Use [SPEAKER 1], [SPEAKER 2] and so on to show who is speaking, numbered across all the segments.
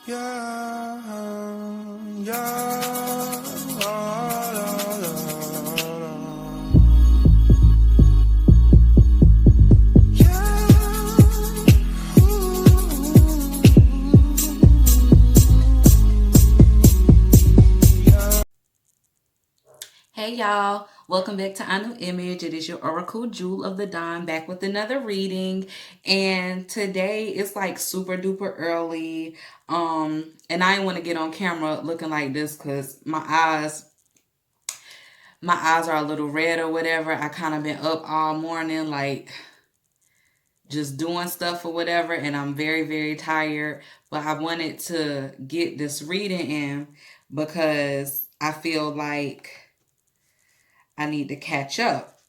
[SPEAKER 1] Yeah, yeah, la, la, la, la. Yeah,
[SPEAKER 2] Hey y'all, welcome back to Anu Image. It is your Oracle Jewel of the Dawn back with another reading. And today it's like super duper early. And I didn't want to get on camera looking like this because my eyes are a little red or whatever. I kind of been up all morning, like just doing stuff or whatever, and I'm very, very tired. But I wanted to get this reading in because I feel like I need to catch up.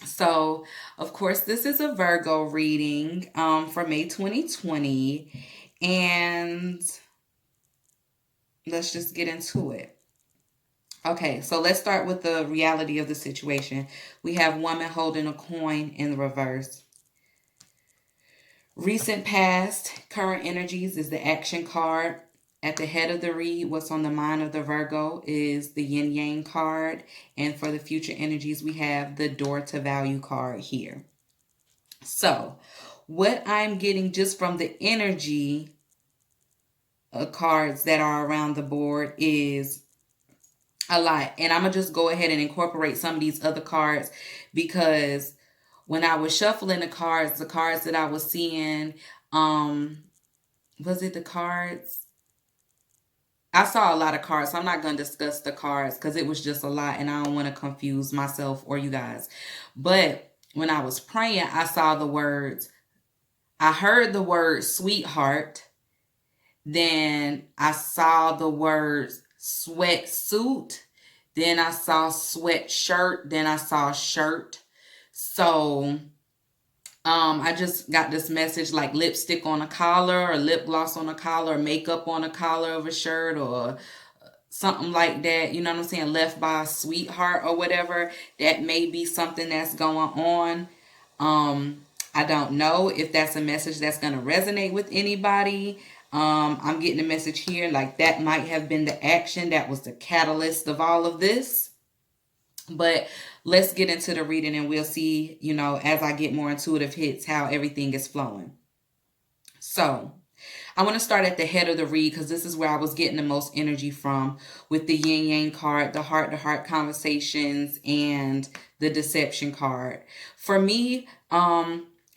[SPEAKER 2] So, of course, this is a Virgo reading for May 2020. And let's just get into it. Okay, so let's start with the reality of the situation. We have woman holding a coin in the reverse. Recent past, current energies is the action card. At the head of the read, what's on the mind of the Virgo is the yin yang card. And for the future energies, we have the door to value card here. So, what I'm getting just from the energy cards that are around the board is a lot. And I'm going to just go ahead and incorporate some of these other cards because when I was shuffling the cards that I was seeing, was it the cards? I saw a lot of cards, so I'm not going to discuss the cards because it was just a lot and I don't want to confuse myself or you guys. But when I was praying, I heard the word sweetheart. Then I saw the words sweatsuit. Then I saw sweatshirt. Then I saw shirt. So I just got this message like lipstick on a collar or lip gloss on a collar or makeup on a collar of a shirt or something like that. You know what I'm saying? Left by a sweetheart or whatever. That may be something that's going on. I don't know if that's a message that's going to resonate with anybody. I'm getting a message here like that might have been the action that was the catalyst of all of this. But let's get into the reading and we'll see, as I get more intuitive hits, how everything is flowing. So I want to start at the head of the read because this is where I was getting the most energy from with the yin yang card, the heart to heart conversations, and the deception card. For me,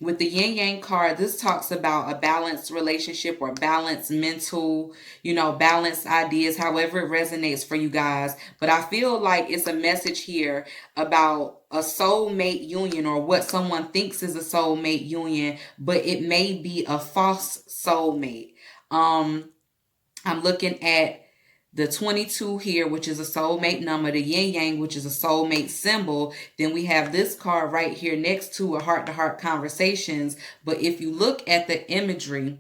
[SPEAKER 2] with the yin yang card, this talks about a balanced relationship or balanced mental, balanced ideas, however it resonates for you guys. But I feel like it's a message here about a soulmate union or what someone thinks is a soulmate union, but it may be a false soulmate. I'm looking at the 22 here, which is a soulmate number, the yin yang, which is a soulmate symbol. Then we have this card right here next to a heart to heart conversations. But if you look at the imagery,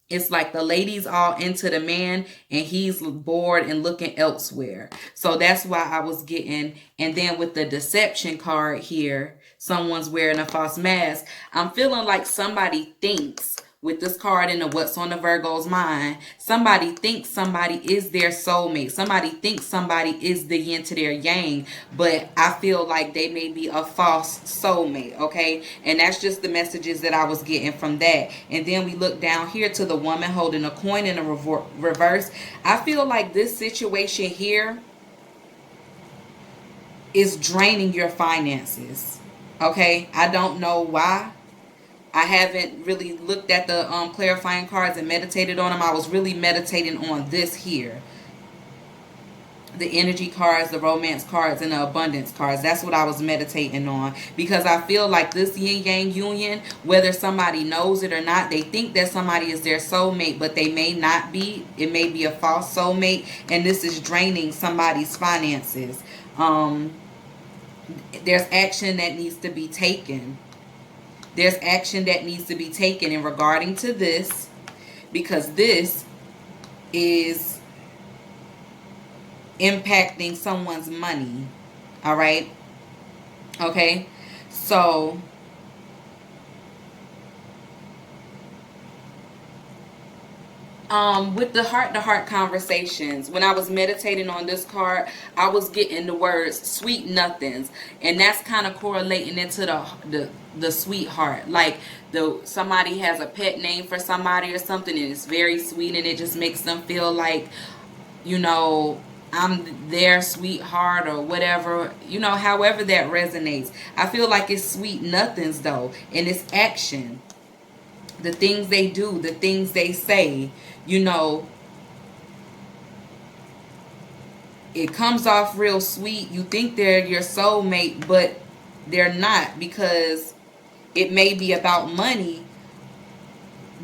[SPEAKER 2] it's like the lady's all into the man and he's bored and looking elsewhere. So that's why I was getting, and then with the deception card here, someone's wearing a false mask. I'm feeling like somebody thinks with this card in the what's on the Virgo's mind, somebody thinks somebody is their soulmate. Somebody thinks somebody is the yin to their yang, but I feel like they may be a false soulmate, okay? And that's just the messages that I was getting from that. And then we look down here to the woman holding a coin in a reverse. I feel like this situation here is draining your finances, okay? I don't know why. I haven't really looked at the clarifying cards and meditated on them. I was really meditating on this here. The energy cards, the romance cards, and the abundance cards. That's what I was meditating on. Because I feel like this yin-yang union, whether somebody knows it or not, they think that somebody is their soulmate, but they may not be. It may be a false soulmate. And this is draining somebody's finances. There's action that needs to be taken. There's action that needs to be taken in regarding to this, because this is impacting someone's money. All right. Okay. So With the heart-to-heart conversations, when I was meditating on this card, I was getting the words sweet nothings, and that's kind of correlating into the sweetheart. Like somebody has a pet name for somebody or something, and it's very sweet, and it just makes them feel like, you know, I'm their sweetheart or whatever, however that resonates. I feel like it's sweet nothings though, and it's action. The things they do, the things they say, you know, it comes off real sweet. You think they're your soulmate, but they're not, because it may be about money,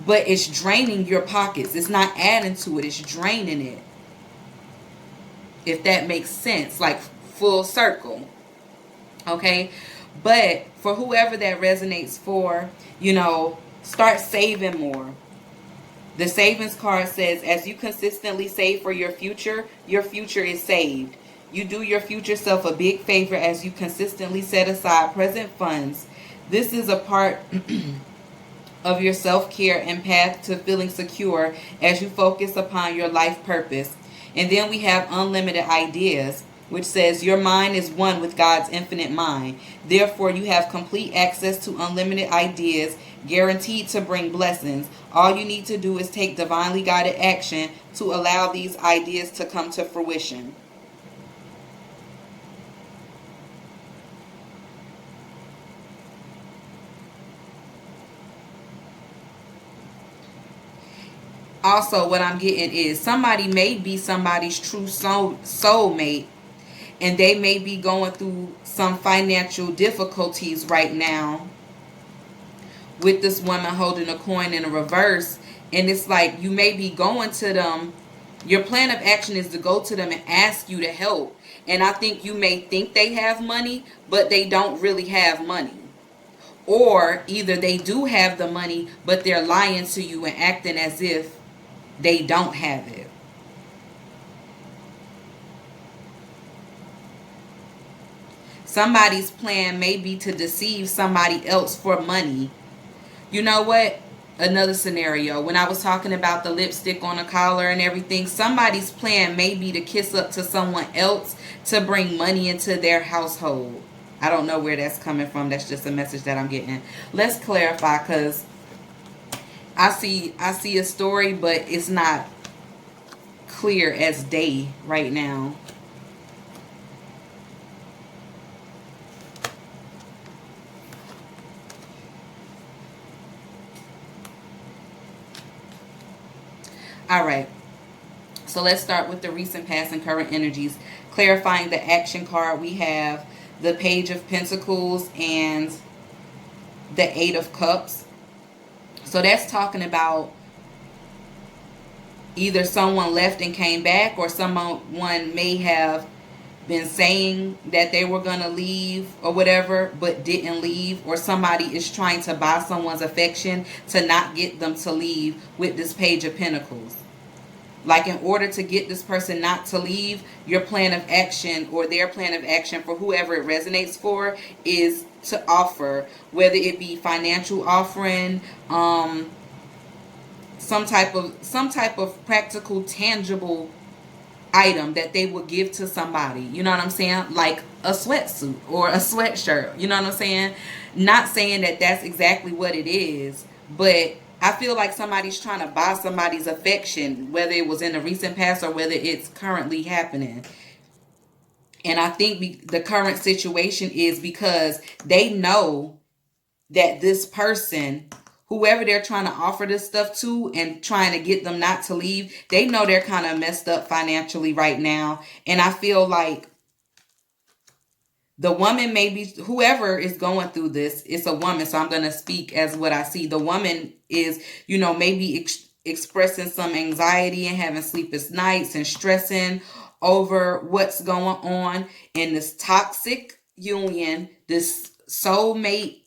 [SPEAKER 2] but it's draining your pockets. It's not adding to it, it's draining it. If that makes sense, like full circle. Okay? But for whoever that resonates for, start saving more. The savings card says, as you consistently save for your future is saved. You do your future self a big favor as you consistently set aside present funds. This is a part of your self-care and path to feeling secure as you focus upon your life purpose. And then we have unlimited ideas, which says your mind is one with God's infinite mind. Therefore, you have complete access to unlimited ideas, guaranteed to bring blessings. All you need to do is take divinely guided action to allow these ideas to come to fruition. Also, what I'm getting is somebody may be somebody's true soulmate, and they may be going through some financial difficulties right now with this woman holding a coin in a reverse. And it's like you may be going to them. Your plan of action is to go to them and ask you to help. And I think you may think they have money, but they don't really have money. Or either they do have the money, but they're lying to you and acting as if they don't have it. Somebody's plan may be to deceive somebody else for money. You know what? Another scenario. When I was talking about the lipstick on the collar and everything, somebody's plan may be to kiss up to someone else to bring money into their household. I don't know where that's coming from. That's just a message that I'm getting. Let's clarify, because I see a story, but it's not clear as day right now. All right. So let's start with the recent, past, and current energies. Clarifying the action card, we have the Page of Pentacles and the Eight of Cups. So that's talking about either someone left and came back, or someone may have been saying that they were going to leave or whatever, but didn't leave. Or somebody is trying to buy someone's affection to not get them to leave with this Page of Pentacles. Like, in order to get this person not to leave, your plan of action, or their plan of action, for whoever it resonates for, is to offer, whether it be financial offering, some type of practical, tangible item that they would give to somebody. You know what I'm saying? Like a sweatsuit or a sweatshirt. You know what I'm saying? Not saying that that's exactly what it is, but I feel like somebody's trying to buy somebody's affection, whether it was in the recent past or whether it's currently happening. And I think the current situation is because they know that this person, whoever they're trying to offer this stuff to and trying to get them not to leave, they know they're kind of messed up financially right now. And I feel like the woman, maybe whoever is going through this, it's a woman, so I'm going to speak as what I see. The woman is, maybe expressing some anxiety and having sleepless nights and stressing over what's going on in this toxic union, this soulmate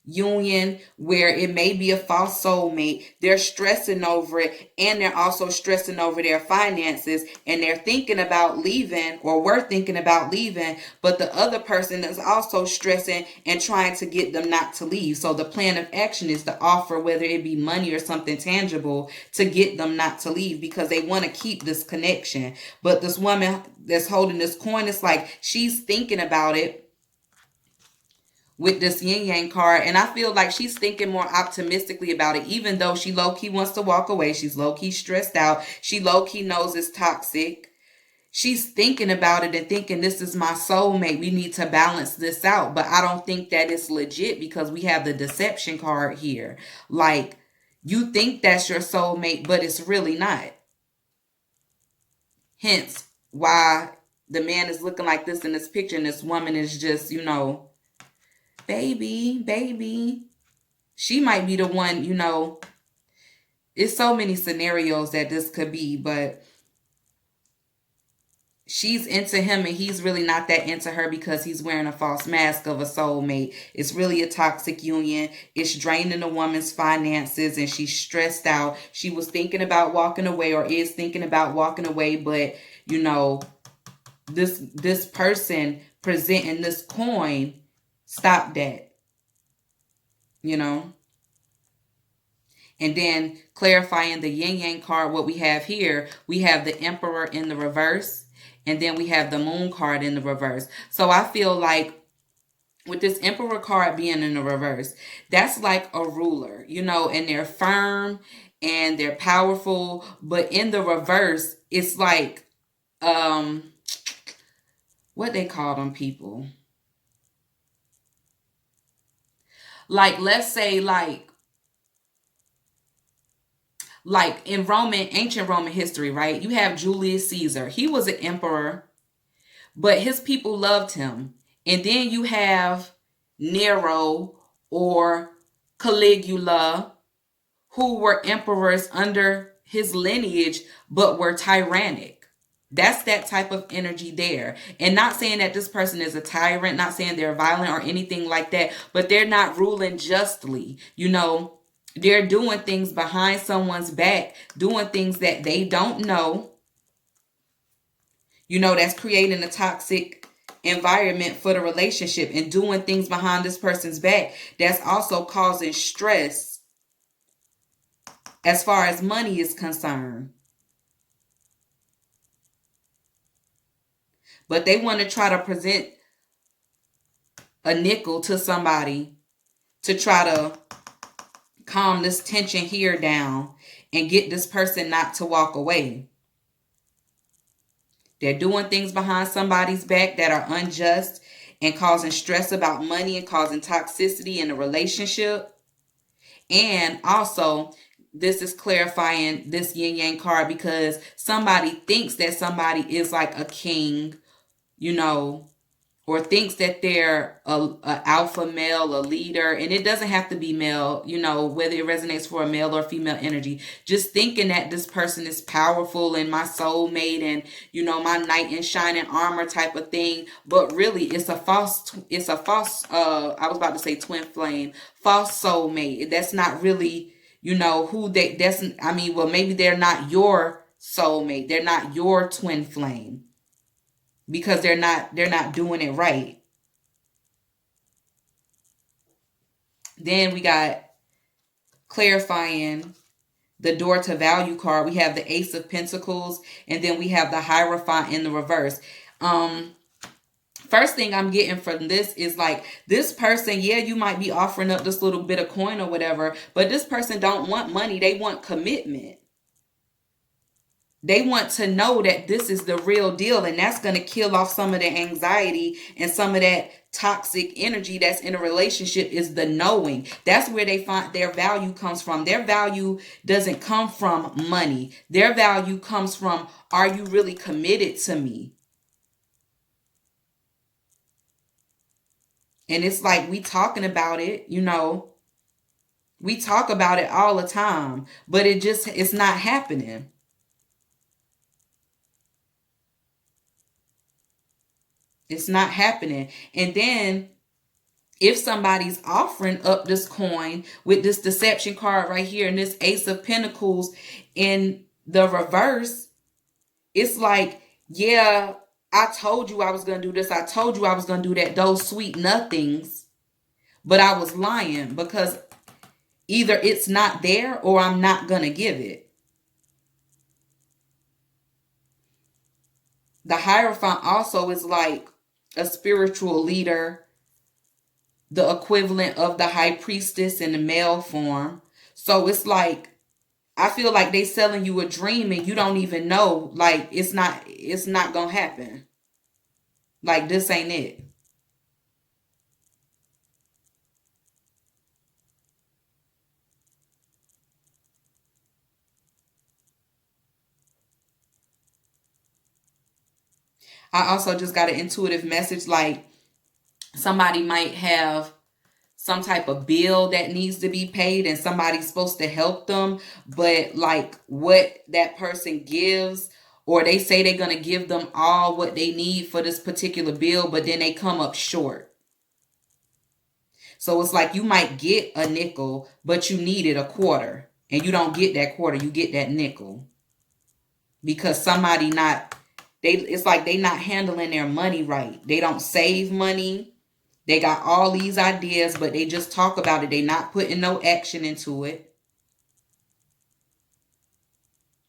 [SPEAKER 2] union where it may be a false soulmate. They're stressing over it, and they're also stressing over their finances, and they're thinking about leaving, or were thinking about leaving, but the other person is also stressing and trying to get them not to leave. So the plan of action is to offer, whether it be money or something tangible, to get them not to leave, because they want to keep this connection. But this woman that's holding this coin, it's like she's thinking about it with this yin yang card, and I feel like she's thinking more optimistically about it, even though she low-key wants to walk away. She's low-key stressed out. She low-key knows it's toxic. She's thinking about it and thinking, this is my soulmate, we need to balance this out. But I don't think that it's legit, because we have the deception card here. Like, you think that's your soulmate, but it's really not. Hence why the man is looking like this in this picture, and this woman is just, baby. She might be the one, It's so many scenarios that this could be, but she's into him and he's really not that into her, because he's wearing a false mask of a soulmate. It's really a toxic union. It's draining the woman's finances, and she's stressed out. She was thinking about walking away, or is thinking about walking away, but this person presenting this coin, stop that. And then clarifying the yin yang card, what we have here, we have the Emperor in the reverse, and then we have the Moon card in the reverse. So I feel like with this Emperor card being in the reverse, that's like a ruler, and they're firm and they're powerful. But in the reverse, it's like, what they call them people? Like, let's say, like in ancient Roman history, right? You have Julius Caesar. He was an emperor, but his people loved him. And then you have Nero or Caligula, who were emperors under his lineage, but were tyrannic. That's that type of energy there. And not saying that this person is a tyrant, not saying they're violent or anything like that, but they're not ruling justly. They're doing things behind someone's back, doing things that they don't know. That's creating a toxic environment for the relationship, and doing things behind this person's back that's also causing stress as far as money is concerned. But they want to try to present a nickel to somebody to try to calm this tension here down and get this person not to walk away. They're doing things behind somebody's back that are unjust and causing stress about money and causing toxicity in the relationship. And also, this is clarifying this yin yang card, because somebody thinks that somebody is like a king, or thinks that they're a alpha male, a leader. And it doesn't have to be male, whether it resonates for a male or female energy. Just thinking that this person is powerful and my soulmate and, my knight in shining armor type of thing. But really, it's a false, I was about to say twin flame, false soulmate. That's not really, who maybe they're not your soulmate. They're not your twin flame, because they're not doing it right. Then we got clarifying the door to value card. We have the Ace of Pentacles, and then we have the Hierophant in the reverse. First thing I'm getting from this is like, this person, yeah, you might be offering up this little bit of coin or whatever, but this person don't want money. They want commitment. They want to know that this is the real deal, and that's going to kill off some of the anxiety and some of that toxic energy that's in a relationship, is the knowing. That's where they find their value comes from. Their value doesn't come from money. Their value comes from, are you really committed to me? And it's like, we talking about it, we talk about it all the time, but it's not happening. It's not happening. And then If somebody's offering up this coin with this deception card right here and this Ace of Pentacles in the reverse, it's like, yeah, I told you I was going to do this. I told you I was going to do that. Those sweet nothings. But I was lying because either it's not there or I'm not going to give it. The Hierophant also is like a spiritual leader, the equivalent of the High Priestess in the male form. So it's like, I feel like they selling you a dream and you don't even know, like, it's not gonna happen. Like, this ain't it. I also just got an intuitive message, like somebody might have some type of bill that needs to be paid and somebody's supposed to help them, but like what that person gives, or they say they're going to give them all what they need for this particular bill, but then they come up short. So it's like you might get a nickel, but you needed a quarter, and you don't get that quarter, you get that nickel. Because somebody it's like they not handling their money right. They don't save money. They got all these ideas, but they just talk about it. They not putting no action into it.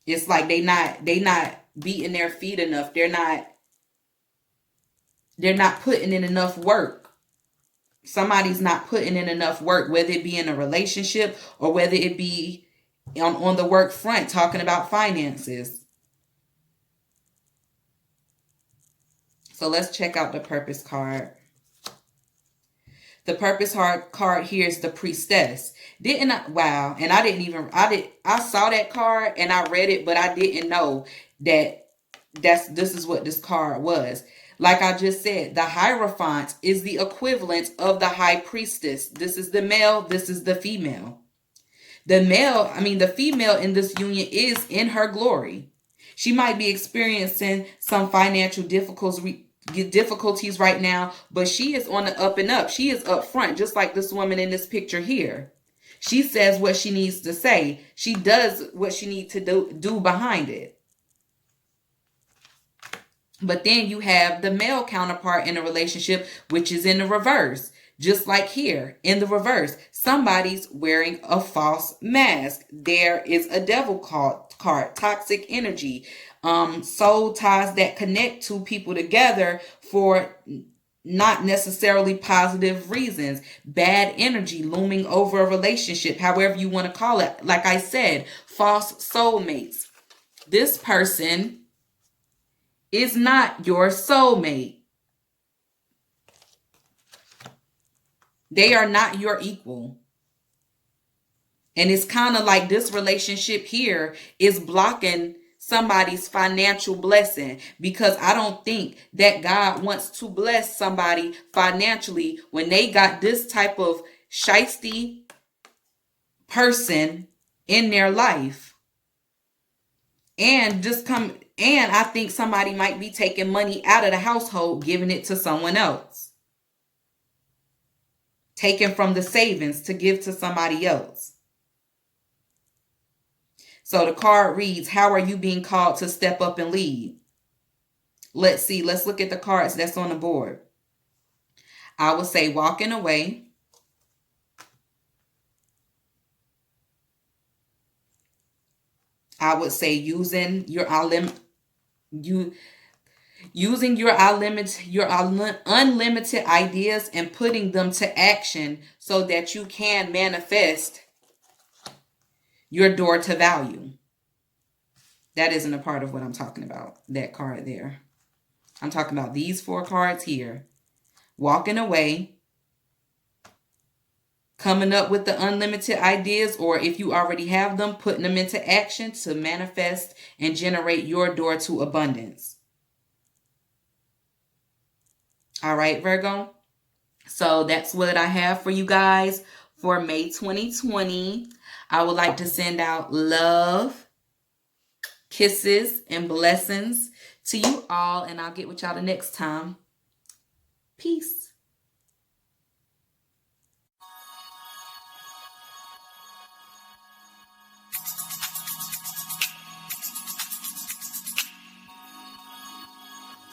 [SPEAKER 2] It's like they not beating their feet enough. They're not putting in enough work. Somebody's not putting in enough work, whether it be in a relationship or whether it be on the work front, talking about finances. So let's check out the purpose card. The purpose card here is the Priestess. Wow. And I saw that card and I read it, but I didn't know that this is what this card was. Like I just said, the Hierophant is the equivalent of the High Priestess. This is the male, this is the female. The female in this union is in her glory. She might be experiencing some financial difficulties right now, but she is on the up and up. She is up front, just like this woman in this picture here. She says what she needs to say. She does what she needs to do behind it. But then you have the male counterpart in a relationship, which is in the reverse. Just like here in the reverse, somebody's wearing a false mask. There is a devil card, toxic energy, soul ties that connect two people together for not necessarily positive reasons, bad energy looming over a relationship, however you want to call it. Like I said, false soulmates. This person is not your soulmate. They are not your equal. And it's kind of like this relationship here is blocking somebody's financial blessing, because I don't think that God wants to bless somebody financially when they got this type of shiesty person in their life. And I think somebody might be taking money out of the household, giving it to someone else. Taken from the savings to give to somebody else. So the card reads, how are you being called to step up and lead? Let's see. Let's look at the cards that's on the board. I would say walking away. I would say using your unlimited ideas and putting them to action so that you can manifest your door to value. That isn't a part of what I'm talking about, that card there. I'm talking about these 4 cards here. Walking away, coming up with the unlimited ideas, or if you already have them, putting them into action to manifest and generate your door to abundance. All right, Virgo. So that's what I have for you guys for May 2020. I would like to send out love, kisses, and blessings to you all, and I'll get with y'all the next time. Peace.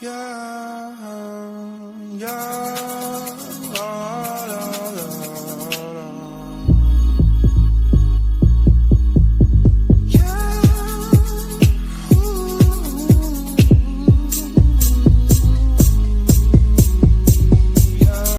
[SPEAKER 1] Yeah, yeah.